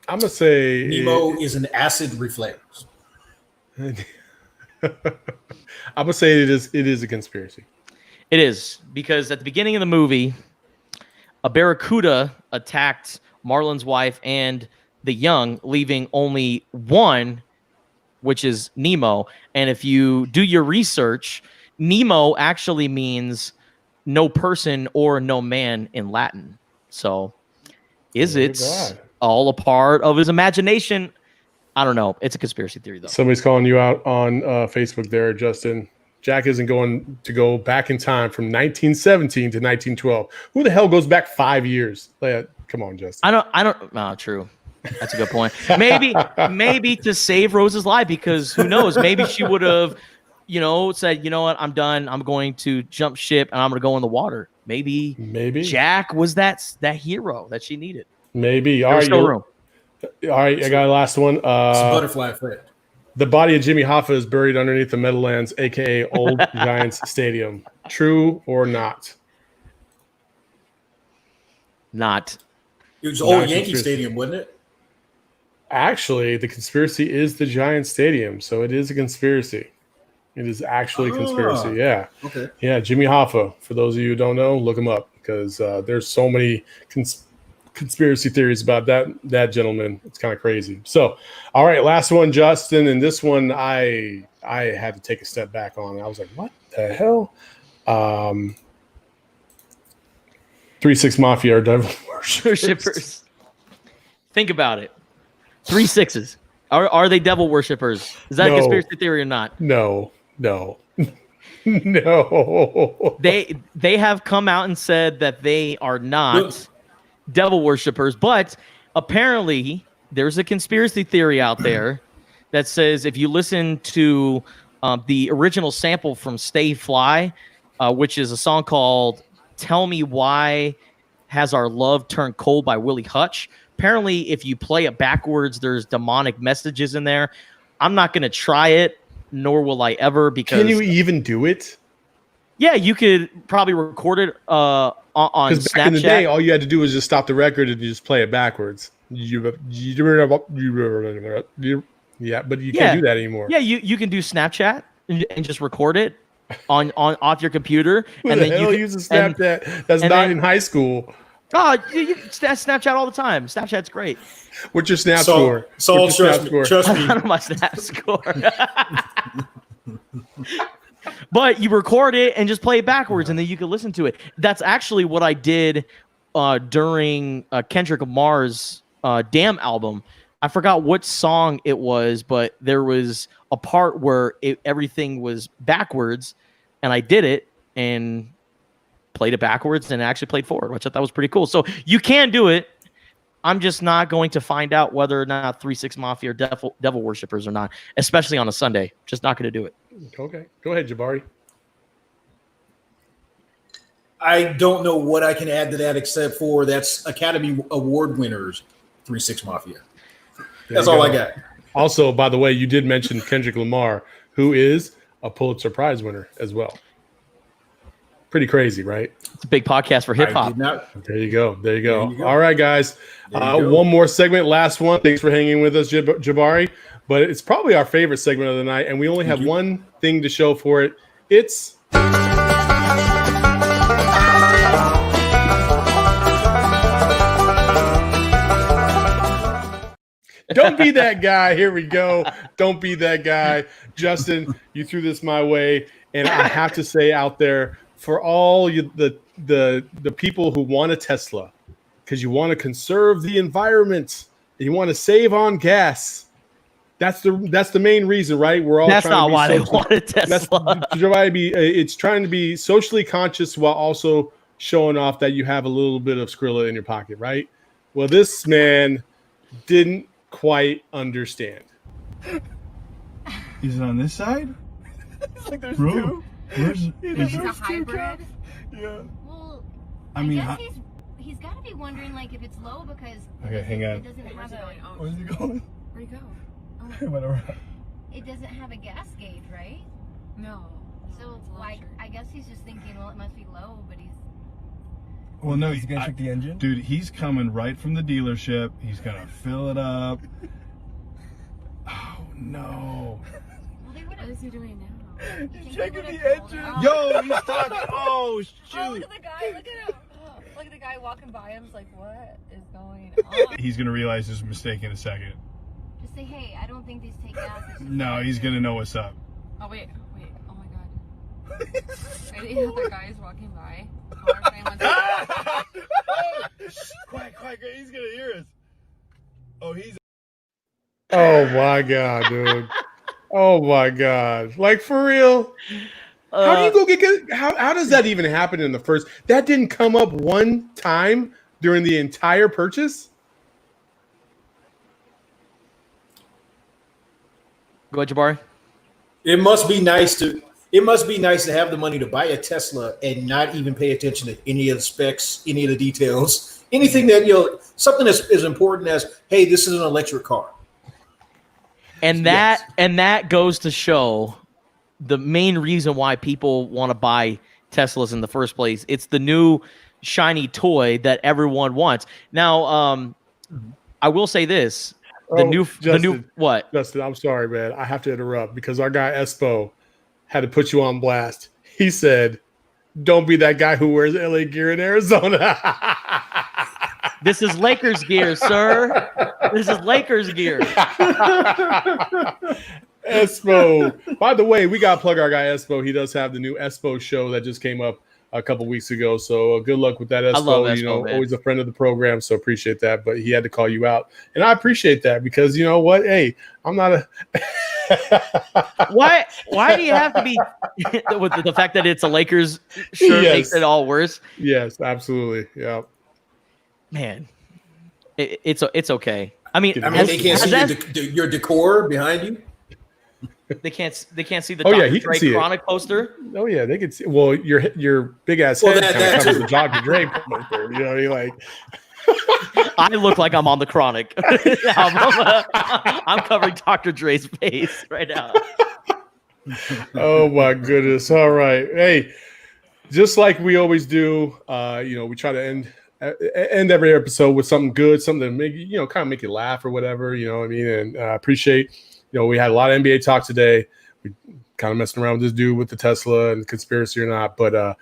I'm going to say Nemo is an acid reflex. I'm going to say it is a conspiracy. It is, because at the beginning of the movie, a barracuda attacked Marlin's wife and the young, leaving only one, which is Nemo. And if you do your research, Nemo actually means no person or no man in Latin. So is it all a part of his imagination? I don't know. It's a conspiracy theory, though. Somebody's calling you out on Facebook there, Justin. Jack isn't going to go back in time from 1917 to 1912. Who the hell goes back 5 years? Come on, Justin. I don't. Oh, true. That's a good point. Maybe to save Rose's life, because who knows? Maybe she would have, said, you know what, I'm done. I'm going to jump ship and I'm going to go in the water. Maybe Jack was that hero that she needed. Maybe. All right, I got a last one. It's a butterfly effect. The body of Jimmy Hoffa is buried underneath the Meadowlands, a.k.a. Old Giants Stadium. True or not? Not. It was old Yankee Stadium, wasn't it? Actually, the conspiracy is the Giants Stadium, so it is a conspiracy. It is actually a conspiracy, yeah. Okay. Yeah, Jimmy Hoffa. For those of you who don't know, look him up, because there's so many conspiracy theories about that gentleman. It's kind of crazy. So, all right, last one, Justin, and this one I had to take a step back on. I was like, what the hell? 3-6 Mafia are devil worshippers. Think about it. 3 6s. Are they devil worshippers? Is that a conspiracy theory or not? No. No. They have come out and said that they are not devil worshippers, but apparently there's a conspiracy theory out there that says if you listen to the original sample from Stay Fly, which is a song called Tell Me Why Has Our Love Turned Cold by Willie Hutch. Apparently, if you play it backwards, there's demonic messages in there. I'm not going to try it, nor will I ever, because... Can you even do it? Yeah, you could probably record it on Snapchat. Because back in the day, all you had to do was just stop the record and you just play it backwards. Yeah, but you can't do that anymore. Yeah, you can do Snapchat and just record it on off your computer. Who and the then hell uses Snapchat? That's not in high school. Oh, you Snapchat all the time. Snapchat's great. What's your Snap score? Trust me. I don't know my Snap score. But you record it and just play it backwards, and then you can listen to it. That's actually what I did during Kendrick Lamar's Damn album. I forgot what song it was, but there was a part where everything was backwards, and I did it and played it backwards and actually played forward, which I thought was pretty cool. So you can do it. I'm just not going to find out whether or not 3-6 Mafia are devil worshippers or not, especially on a Sunday. Just not going to do it. Okay. Go ahead, Jabari. I don't know what I can add to that except for that's Academy Award winners, 3-6 Mafia. That's all I got. Also, by the way, you did mention Kendrick Lamar, who is a Pulitzer Prize winner as well. Pretty crazy, right? It's a big podcast for hip hop. There you go. All right, guys. One more segment, last one. Thanks for hanging with us, Jabari. But it's probably our favorite segment of the night, and we only have one thing to show for it. It's Don't be that guy. Here we go. Don't be that guy. Justin, you threw this my way, and I have to say out there, for all the people who want a Tesla, because you want to conserve the environment, you want to save on gas. That's the main reason, right? We're all that's not why they want a Tesla. It's trying to be socially conscious while also showing off that you have a little bit of Skrilla in your pocket, right? Well, this man didn't quite understand. Is it on this side? It's like there's two. It's a hybrid. Yeah. Well, I mean, he's got to be wondering like if it's low because hang on. It doesn't have Where's he going? Where'd he go? Whatever. It doesn't have a gas gauge, right? No. So like, I guess he's just thinking, well, it must be low, but he's. Well, no, he's gonna check the engine. Dude, he's coming right from the dealership. He's gonna fill it up. Oh no! What is he doing now? He's checking the engine. Yo, he's talking. Oh shoot! Oh, look at the guy! Look at him! Oh, look at the guy walking by him's like, what is going on? He's gonna realize his mistake in a second. Just say, hey, I don't think these take gas. It's just No, he's gonna know what's up. Oh, wait. Oh, my God. Wait, the other guy is walking by. Car frame wants Quiet, he's gonna hear us. Oh, he's. Oh my god, dude. Oh my god. Like, for real? How do you go get how does that even happen in the first? That didn't come up one time during the entire purchase? Go ahead, Jabari. It must be nice to have the money to buy a Tesla and not even pay attention to any of the specs, any of the details, anything that something as important as, hey, this is an electric car. And that goes to show the main reason why people want to buy Teslas in the first place. It's the new shiny toy that everyone wants. Now, I will say this: the new what? Justin, I'm sorry, man. I have to interrupt because our guy Espo had to put you on blast. He said, "Don't be that guy who wears LA gear in Arizona." This is Lakers gear, sir. This is Lakers gear. Espo. By the way, we got to plug our guy Espo. He does have the new Espo show that just came up a couple weeks ago. So good luck with that, Espo. I love Espo, man. Always a friend of the program, so appreciate that. But he had to call you out, and I appreciate that because you know what? Hey, I'm not a. Why do you have to be with the fact that it's a Lakers shirt makes it all worse? Yes, absolutely. Yeah. Man, it's okay. I mean, they can't see your decor behind you. They can't see the Dr. Dre Chronic poster. Oh yeah, they can see. Well, your big ass head kind of covers the Dr. Dre poster. You know, you're like. I look like I'm on the Chronic. I'm covering Dr. Dre's face right now. Oh my goodness! All right, hey, just like we always do, we try to end every episode with something good, something that make kind of make you laugh or whatever. You know what I mean? And I appreciate. We had a lot of NBA talk today. We kind of messing around with this dude with the Tesla and conspiracy or not, but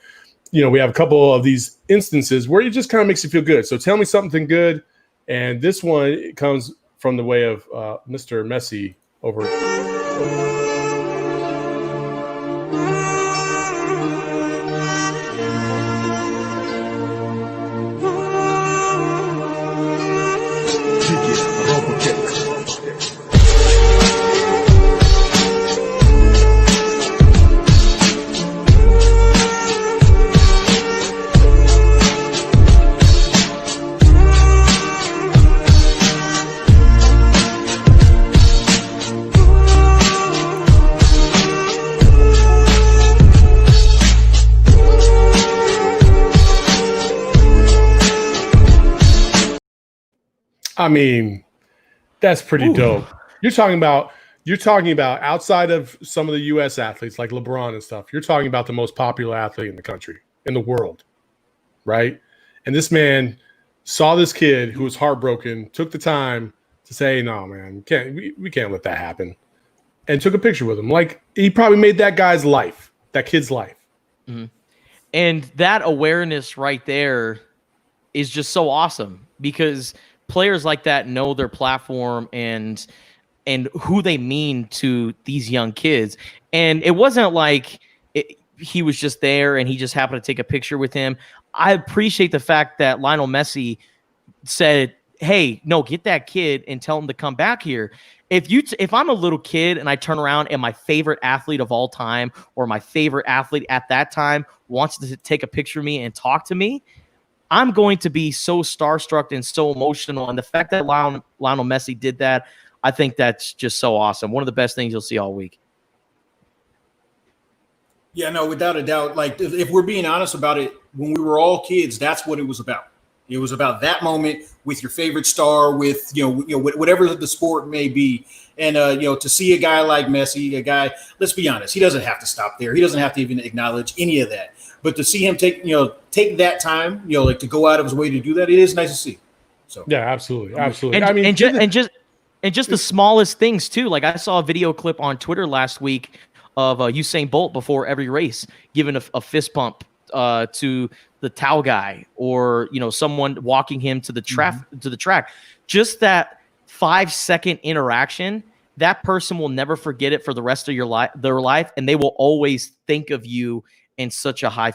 we have a couple of these instances where it just kind of makes you feel good. So tell me something good, and this one comes from the way of Mr. Messi over. I mean, that's pretty dope. You're talking about outside of some of the U.S. athletes like LeBron and stuff. You're talking about the most popular athlete in the country, in the world, right? And this man saw this kid who was heartbroken, took the time to say, "No, man, we can't let that happen," and took a picture with him. Like he probably made that guy's life, that kid's life. Mm-hmm. And that awareness right there is just so awesome because players like that know their platform and who they mean to these young kids. And it wasn't like he was just there and he just happened to take a picture with him. I appreciate the fact that Lionel Messi said, hey, no, get that kid and tell him to come back here. If I'm a little kid and I turn around and my favorite athlete of all time or my favorite athlete at that time wants to take a picture of me and talk to me, I'm going to be so starstruck and so emotional. And the fact that Lionel Messi did that, I think that's just so awesome. One of the best things you'll see all week. Yeah, no, without a doubt. Like, if we're being honest about it, when we were all kids, that's what it was about. It was about that moment with your favorite star, with whatever the sport may be, and to see a guy like Messi, let's be honest, he doesn't have to stop there. He doesn't have to even acknowledge any of that. But to see him take that time, to go out of his way to do that, it is nice to see. So yeah, absolutely. And just the smallest things too. Like I saw a video clip on Twitter last week of Usain Bolt before every race giving a fist pump to the towel guy, or someone walking him to the track. Just that 5-second interaction, that person will never forget it for the rest of their life, and they will always think of you in such a high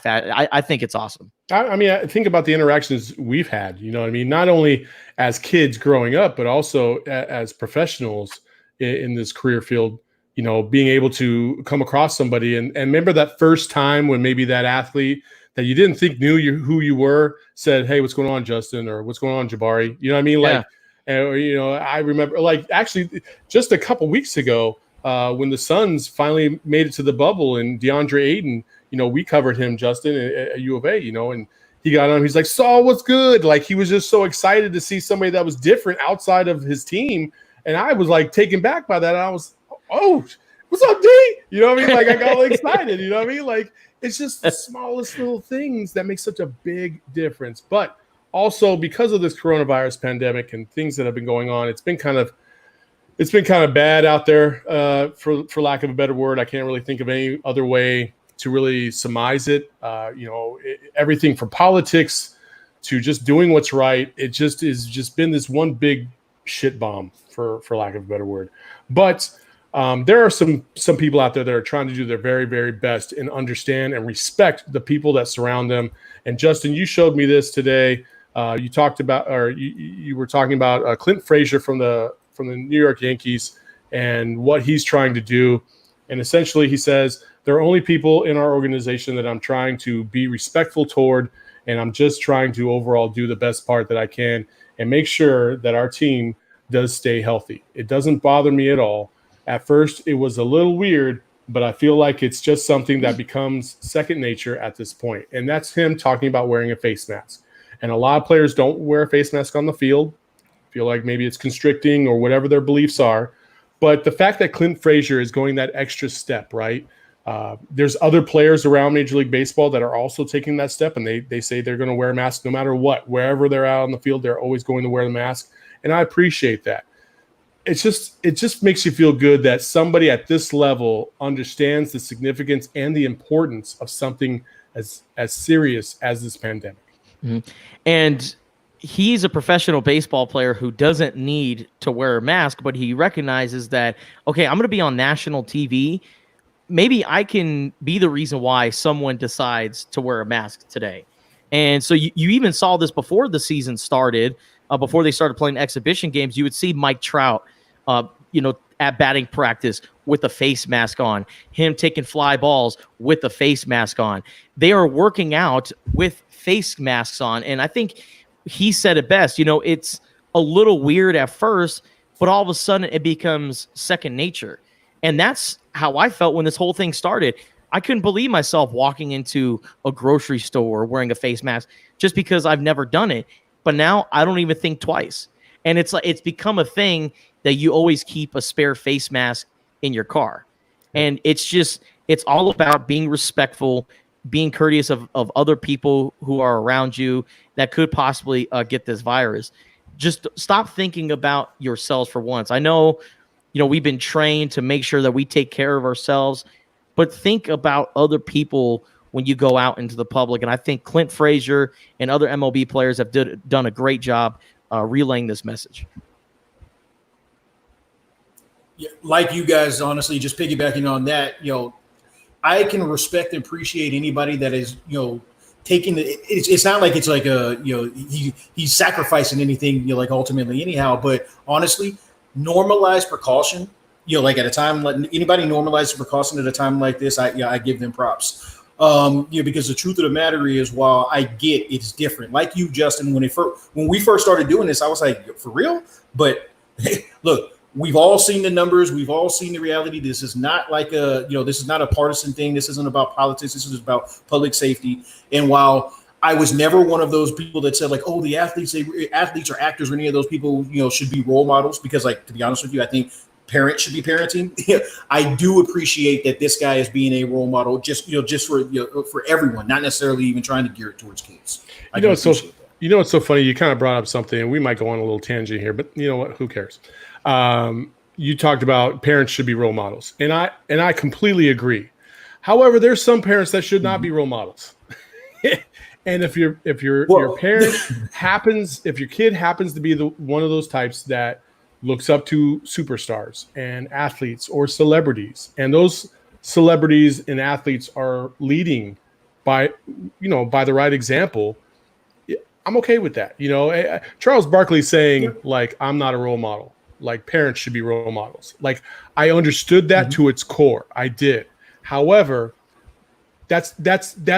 I think it's awesome. I mean, I think about the interactions we've had, you know what I mean? Not only as kids growing up, but also as professionals in this career field, being able to come across somebody and remember that first time when maybe that athlete that you didn't think knew who you were said, "Hey, what's going on, Justin?" or "What's going on, Jabari?" You know what I mean? Like, I remember, like, actually just a couple weeks ago when the Suns finally made it to the bubble and DeAndre Ayton, we covered him, Justin, at U of A, and he got on. He's like, "Saul, what's good?" Like, he was just so excited to see somebody that was different outside of his team. And I was like taken back by that. And I was, "Oh, what's up, D?" You know what I mean? Like, I got all excited. You know what I mean? Like, it's just the smallest little things that make such a big difference. But also because of this coronavirus pandemic and things that have been going on, it's been kind of bad out there, for lack of a better word. I can't really think of any other way to really surmise it. Everything from politics to just doing what's right. It just is just been this one big shit bomb, for lack of a better word. But there are some people out there that are trying to do their very, very best and understand and respect the people that surround them. And Justin, you showed me this today. You talked about, or you were talking about Clint Frazier from the New York Yankees and what he's trying to do. And essentially he says, there are only people in our organization that I'm trying to be respectful toward, and I'm just trying to overall do the best part that I can and make sure that our team does stay healthy. It doesn't bother me at all. At first, it was a little weird, but I feel like it's just something that becomes second nature at this point. And that's him talking about wearing a face mask. And a lot of players don't wear a face mask on the field. Feel like maybe it's constricting or whatever their beliefs are. But the fact that Clint Frazier is going that extra step, right? There's other players around Major League Baseball that are also taking that step, and they say they're going to wear a mask no matter what. Wherever they're out on the field, they're always going to wear the mask. And I appreciate that. It just makes you feel good that somebody at this level understands the significance and the importance of something as serious as this pandemic. Mm-hmm. And he's a professional baseball player who doesn't need to wear a mask, but he recognizes that, okay, I'm going to be on national TV. Maybe I can be the reason why someone decides to wear a mask today. And so you even saw this before the season started, before they started playing exhibition games. You would see Mike Trout, at batting practice with a face mask on, him taking fly balls with a face mask on. They are working out with face masks on. And I think he said it best, it's a little weird at first, but all of a sudden it becomes second nature. And that's how I felt when this whole thing started. I couldn't believe myself walking into a grocery store wearing a face mask just because I've never done it. But now I don't even think twice. And it's like, it's become a thing that you always keep a spare face mask in your car. And it's all about being respectful, being courteous of other people who are around you that could possibly get this virus. Just stop thinking about yourselves for once. I know, we've been trained to make sure that we take care of ourselves, but think about other people when you go out into the public. And I think Clint Frazier and other MLB players have done a great job relaying this message. Yeah, like you guys, honestly, just piggybacking on that, I can respect and appreciate anybody that is, taking it's not like it's like he's sacrificing anything, like ultimately anyhow, but honestly, normalize precaution, like at a time, like anybody normalize precaution at a time like this, I give them props. Because the truth of the matter is, while I get it's different, like you, Justin, when we first started doing this, I was like, for real? But look, we've all seen the numbers. We've all seen the reality. This is not like this is not a partisan thing. This isn't about politics. This is about public safety. And while I was never one of those people that said like, oh, the athletes or actors or any of those people, should be role models, because like, to be honest with you, I think parents should be parenting. I do appreciate that this guy is being a role model just for everyone, not necessarily even trying to gear it towards kids. It's so funny. You kind of brought up something, and we might go on a little tangent here, but you know what? Who cares? You talked about parents should be role models, and I completely agree. However, there's some parents that should not be role models. And if your parent if your kid happens to be one of those types that looks up to superstars and athletes or celebrities, and those celebrities and athletes are leading by the right example, I'm okay with that. Charles Barkley saying like, I'm not a role model. Like, parents should be role models. Like, I understood that to its core. I did. However, that's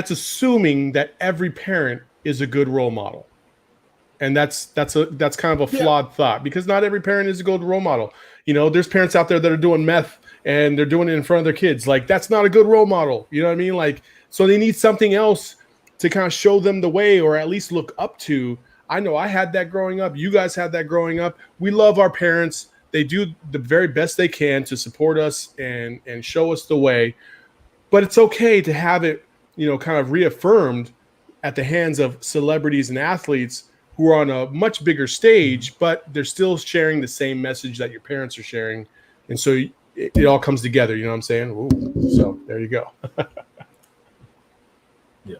assuming that every parent is a good role model. And that's kind of a flawed thought, because not every parent is a good role model. There's parents out there that are doing meth and they're doing it in front of their kids. Like, that's not a good role model. You know what I mean? Like, so they need something else to kind of show them the way, or at least look up to. I know I had that growing up. You guys had that growing up. We love our parents. They do the very best they can to support us and show us the way. But it's okay to have it, kind of reaffirmed at the hands of celebrities and athletes who are on a much bigger stage, but they're still sharing the same message that your parents are sharing. And so it all comes together. You know what I'm saying? Ooh, so there you go. Yeah.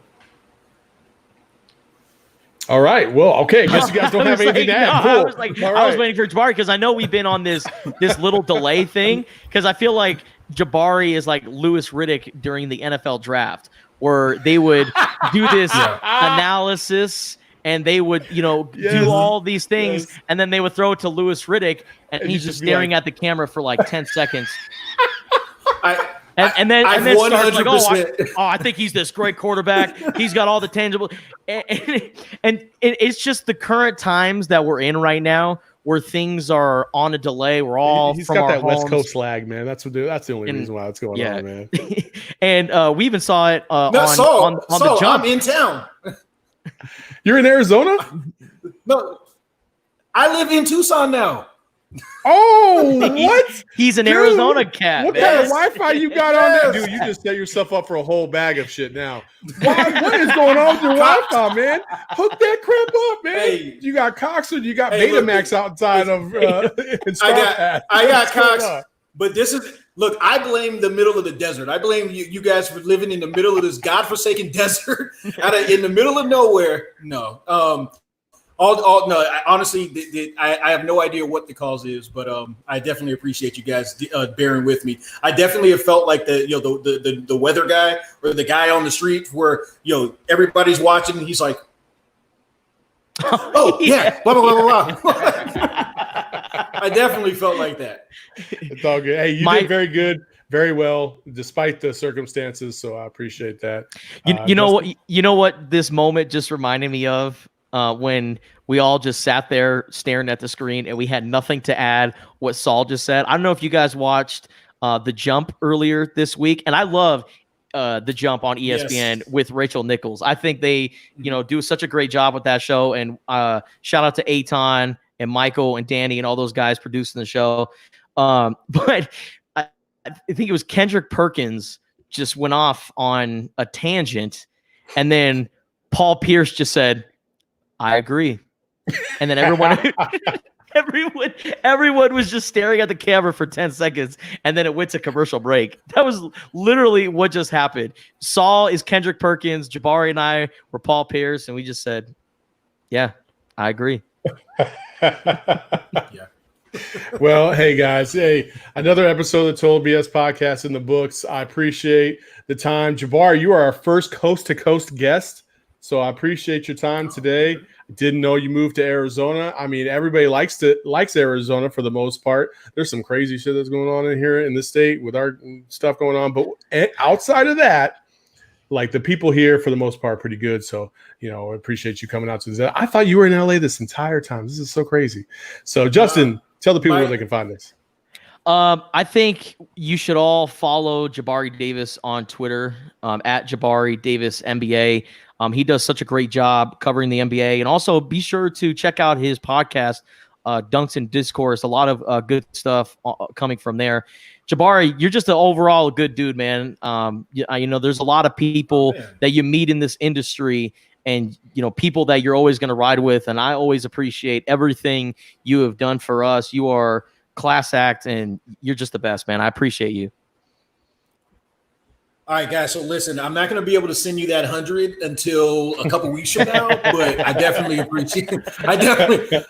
All right. Well, okay. Guess you guys don't have anything to add. Cool. I was waiting for Jabari, because I know we've been on this little delay thing, because I feel like Jabari is like Louis Riddick during the NFL draft, where they would do this analysis and they would, do all these things, and then they would throw it to Louis Riddick, and he's just staring at the camera for like 10 seconds. And then starts like, I think he's this great quarterback. He's got all the tangible, and it's just the current times that we're in right now, where things are on a delay. We're all he's from got our that homes. West Coast slag, man. That's the only reason why it's going on, man. And we even saw it on the jump. I'm in town. You're in Arizona? No, I live in Tucson now. Oh, what? He's an Arizona cat. What kind of Wi-Fi you got on there? Dude, you just set yourself up for a whole bag of shit now. What is going on with your Wi-Fi, man? Hook that crap up, man. Hey, you got Cox, or you got Betamax outside of I got Cox, but this is I blame the middle of the desert. I blame you guys for living in the middle of this godforsaken desert in the middle of nowhere. No. Honestly, I have no idea what the cause is, but I definitely appreciate you guys bearing with me. I definitely have felt like the weather guy, or the guy on the street where everybody's watching and he's like, oh yeah, blah blah blah blah blah. I definitely felt like that. It's all good. Hey, you did very good, very well, despite the circumstances. So I appreciate that. You know what this moment just reminded me of? When we all just sat there staring at the screen and we had nothing to add what Saul just said. I don't know if you guys watched The Jump earlier this week, and I love The Jump on ESPN with Rachel Nichols. I think they, do such a great job with that show, and shout out to Eitan and Michael and Danny and all those guys producing the show. But I think it was Kendrick Perkins just went off on a tangent, and then Paul Pierce just said, I agree. And then everyone was just staring at the camera for 10 seconds, and then it went to commercial break. That was literally what just happened. Saul is Kendrick Perkins, Jabari and I were Paul Pierce, and we just said, yeah, I agree. Yeah. Well, hey guys, another episode of the Total BS podcast in the books. I appreciate the time. Jabari, you are our first coast to coast guest. So I appreciate your time today. I didn't know you moved to Arizona. I mean, everybody likes Arizona for the most part. There's some crazy shit that's going on in here in this state with our stuff going on. But outside of that, like, the people here for the most part are pretty good. So, I appreciate you coming out to this. I thought you were in LA this entire time. This is so crazy. So Justin, tell the people where they can find this. I think you should all follow Jabari Davis on Twitter, at Jabari Davis NBA. He does such a great job covering the NBA, and also be sure to check out his podcast, Dunks and Discourse. A lot of good stuff coming from there. Jabari, you're just an overall good dude, man. There's a lot of people that you meet in this industry, and people that you're always going to ride with. And I always appreciate everything you have done for us. You are class act, and you're just the best, man. I appreciate you. All right, guys. So listen, I'm not going to be able to send you that 100 until a couple weeks from now, but I definitely appreciate it.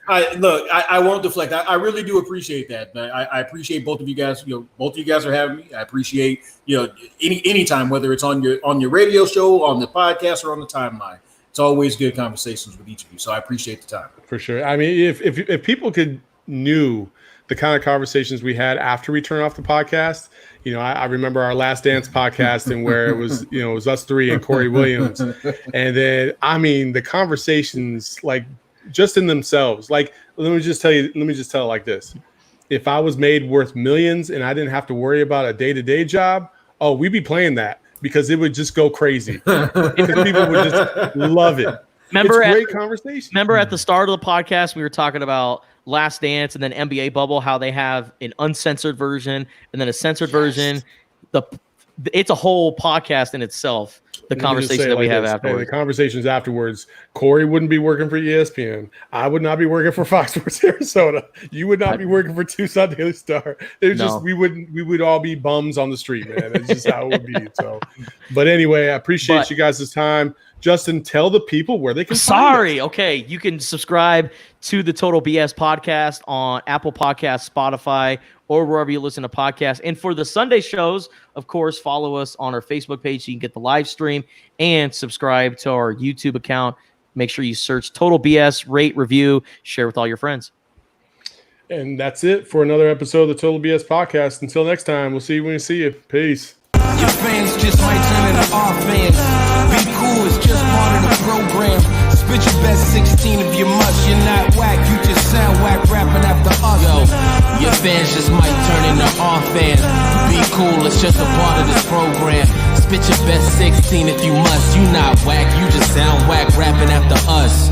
I won't deflect. I really do appreciate that. I appreciate both of you guys. Both of you guys are having me. I appreciate, anytime, whether it's on your radio show, on the podcast, or on the timeline. It's always good conversations with each of you. So I appreciate the time. For sure. I mean, if people knew the kind of conversations we had after we turned off the podcast, I remember our Last Dance podcast and where it was us three and Corey Williams. And then, I mean, the conversations, like, just in themselves, like, let me just tell it like this. If I was made worth millions and I didn't have to worry about a day-to-day job, we'd be playing that because it would just go crazy. Because people would just love it. Remember, it's great conversation. Remember at the start of the podcast, we were talking about Last Dance and then NBA Bubble, how they have an uncensored version and then a censored version. It's a whole podcast in itself. The conversation that we have afterwards. The conversations afterwards. Corey wouldn't be working for ESPN. I would not be working for Fox Sports Arizona. You would not be working for Tucson Daily Star. We would all be bums on the street, man. That's just how it would be. So, but anyway, I appreciate you guys' time. Justin, tell the people where they can find us. Okay. You can subscribe to the Total BS podcast on Apple Podcasts, Spotify, or wherever you listen to podcasts. And for the Sunday shows, of course, follow us on our Facebook page so you can get the live stream and subscribe to our YouTube account. Make sure you search Total BS, rate, review, share with all your friends. And that's it for another episode of the Total BS podcast. Until next time, we'll see you when we see you. Peace. Your fans just might turn into our fans. Be cool, it's just part of the program. Spit your best 16 if you must. You're not whack, you just sound whack rapping after us. Yo, your fans just might turn into our fans. Be cool, it's just a part of this program. Spit your best 16 if you must. You not whack, you just sound whack rapping after us.